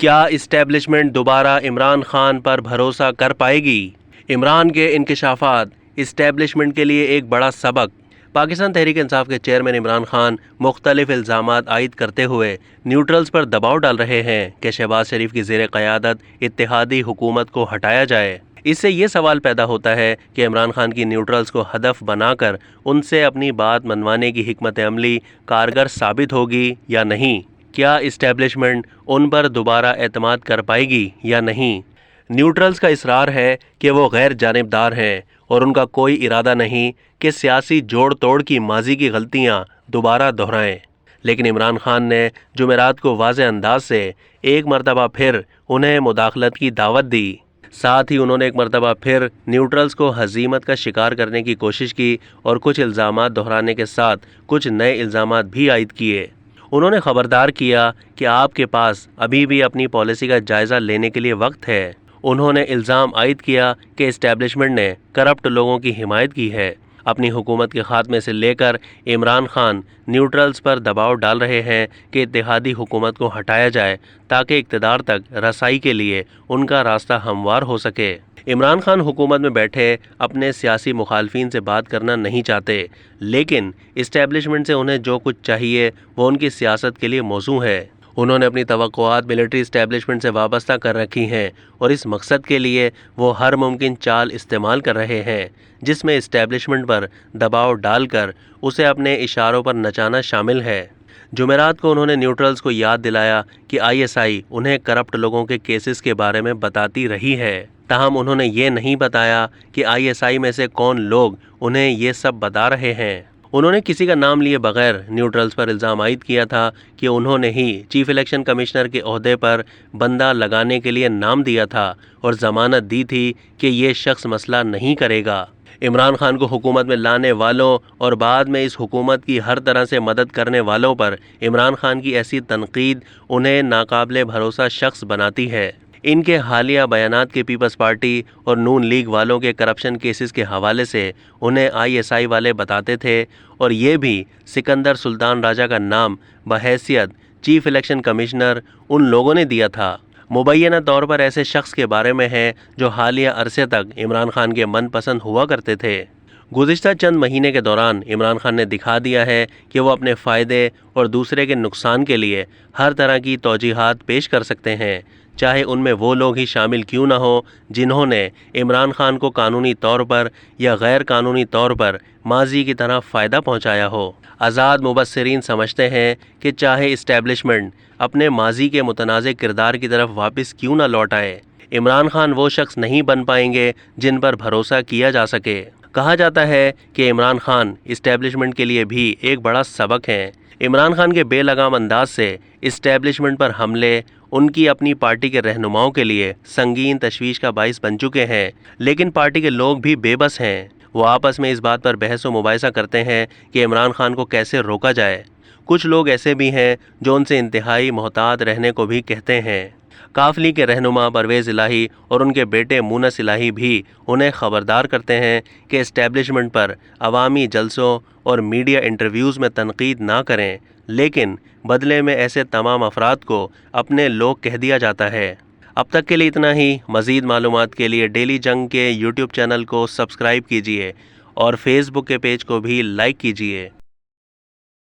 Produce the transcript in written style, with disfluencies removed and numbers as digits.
کیا اسٹیبلشمنٹ دوبارہ عمران خان پر بھروسہ کر پائے گی؟ عمران کے انکشافات اسٹیبلشمنٹ کے لیے ایک بڑا سبق۔ پاکستان تحریک انصاف کے چیئرمین عمران خان مختلف الزامات عائد کرتے ہوئے نیوٹرلز پر دباؤ ڈال رہے ہیں کہ شہباز شریف کی زیر قیادت اتحادی حکومت کو ہٹایا جائے۔ اس سے یہ سوال پیدا ہوتا ہے کہ عمران خان کی نیوٹرلز کو ہدف بنا کر ان سے اپنی بات منوانے کی حکمت عملی کارگر ثابت ہوگی یا نہیں؟ کیا اسٹیبلشمنٹ ان پر دوبارہ اعتماد کر پائے گی یا نہیں؟ نیوٹرلز کا اصرار ہے کہ وہ غیر جانبدار ہیں اور ان کا کوئی ارادہ نہیں کہ سیاسی جوڑ توڑ کی ماضی کی غلطیاں دوبارہ دہرائیں، لیکن عمران خان نے جمعرات کو واضح انداز سے ایک مرتبہ پھر انہیں مداخلت کی دعوت دی۔ ساتھ ہی انہوں نے ایک مرتبہ پھر نیوٹرلز کو ہزیمت کا شکار کرنے کی کوشش کی اور کچھ الزامات دہرانے کے ساتھ کچھ نئے الزامات بھی عائد کیے۔ انہوں نے خبردار کیا کہ آپ کے پاس ابھی بھی اپنی پالیسی کا جائزہ لینے کے لیے وقت ہے۔ انہوں نے الزام عائد کیا کہ اسٹیبلشمنٹ نے کرپٹ لوگوں کی حمایت کی ہے۔ اپنی حکومت کے خاتمے سے لے کر عمران خان نیوٹرلز پر دباؤ ڈال رہے ہیں کہ اتحادی حکومت کو ہٹایا جائے تاکہ اقتدار تک رسائی کے لیے ان کا راستہ ہموار ہو سکے۔ عمران خان حکومت میں بیٹھے اپنے سیاسی مخالفین سے بات کرنا نہیں چاہتے، لیکن اسٹیبلشمنٹ سے انہیں جو کچھ چاہیے وہ ان کی سیاست کے لیے موزوں ہے۔ انہوں نے اپنی توقعات ملٹری اسٹیبلشمنٹ سے وابستہ کر رکھی ہیں اور اس مقصد کے لیے وہ ہر ممکن چال استعمال کر رہے ہیں جس میں اسٹیبلشمنٹ پر دباؤ ڈال کر اسے اپنے اشاروں پر نچانا شامل ہے۔ جمعرات کو انہوں نے نیوٹرلز کو یاد دلایا کہ ISI انہیں کرپٹ لوگوں کے کیسز کے بارے میں بتاتی رہی ہے، تاہم انہوں نے یہ نہیں بتایا کہ ISI میں سے کون لوگ انہیں یہ سب بتا رہے ہیں۔ انہوں نے کسی کا نام لیے بغیر نیوٹرلز پر الزام عائد کیا تھا کہ انہوں نے ہی چیف الیکشن کمشنر کے عہدے پر بندہ لگانے کے لیے نام دیا تھا اور ضمانت دی تھی کہ یہ شخص مسئلہ نہیں کرے گا۔ عمران خان کو حکومت میں لانے والوں اور بعد میں اس حکومت کی ہر طرح سے مدد کرنے والوں پر عمران خان کی ایسی تنقید انہیں ناقابل بھروسہ شخص بناتی ہے۔ ان کے حالیہ بیانات کے پیپلز پارٹی اور نون لیگ والوں کے کرپشن کیسز کے حوالے سے انہیں ISI والے بتاتے تھے اور یہ بھی سکندر سلطان راجہ کا نام بحیثیت چیف الیکشن کمشنر ان لوگوں نے دیا تھا۔ مبینہ طور پر ایسے شخص کے بارے میں ہے جو حالیہ عرصے تک عمران خان کے من پسند ہوا کرتے تھے۔ گزشتہ چند مہینے کے دوران عمران خان نے دکھا دیا ہے کہ وہ اپنے فائدے اور دوسرے کے نقصان کے لیے ہر طرح کی توجیہات پیش کر سکتے ہیں، چاہے ان میں وہ لوگ ہی شامل کیوں نہ ہوں جنہوں نے عمران خان کو قانونی طور پر یا غیر قانونی طور پر ماضی کی طرح فائدہ پہنچایا ہو۔ آزاد مبصرین سمجھتے ہیں کہ چاہے اسٹیبلشمنٹ اپنے ماضی کے متنازع کردار کی طرف واپس کیوں نہ لوٹ آئے، عمران خان وہ شخص نہیں بن پائیں گے جن پر بھروسہ کیا جا سکے۔ کہا جاتا ہے کہ عمران خان اسٹیبلشمنٹ کے لیے بھی ایک بڑا سبق ہیں۔ عمران خان کے بے لگام انداز سے اسٹیبلشمنٹ پر حملے ان کی اپنی پارٹی کے رہنماؤں کے لیے سنگین تشویش کا باعث بن چکے ہیں، لیکن پارٹی کے لوگ بھی بے بس ہیں۔ وہ آپس میں اس بات پر بحث و مباحثہ کرتے ہیں کہ عمران خان کو کیسے روکا جائے۔ کچھ لوگ ایسے بھی ہیں جو ان سے انتہائی محتاط رہنے کو بھی کہتے ہیں۔ قافلی کے رہنما پرویز الہی اور ان کے بیٹے مونس الہی بھی انہیں خبردار کرتے ہیں کہ اسٹیبلشمنٹ پر عوامی جلسوں اور میڈیا انٹرویوز میں تنقید نہ کریں، لیکن بدلے میں ایسے تمام افراد کو اپنے لوگ کہہ دیا جاتا ہے۔ اب تک کے لیے اتنا ہی۔ مزید معلومات کے لیے ڈیلی جنگ کے YouTube چینل کو سبسکرائب کیجیے اور فیس بک کے پیج کو بھی لائک کیجیے۔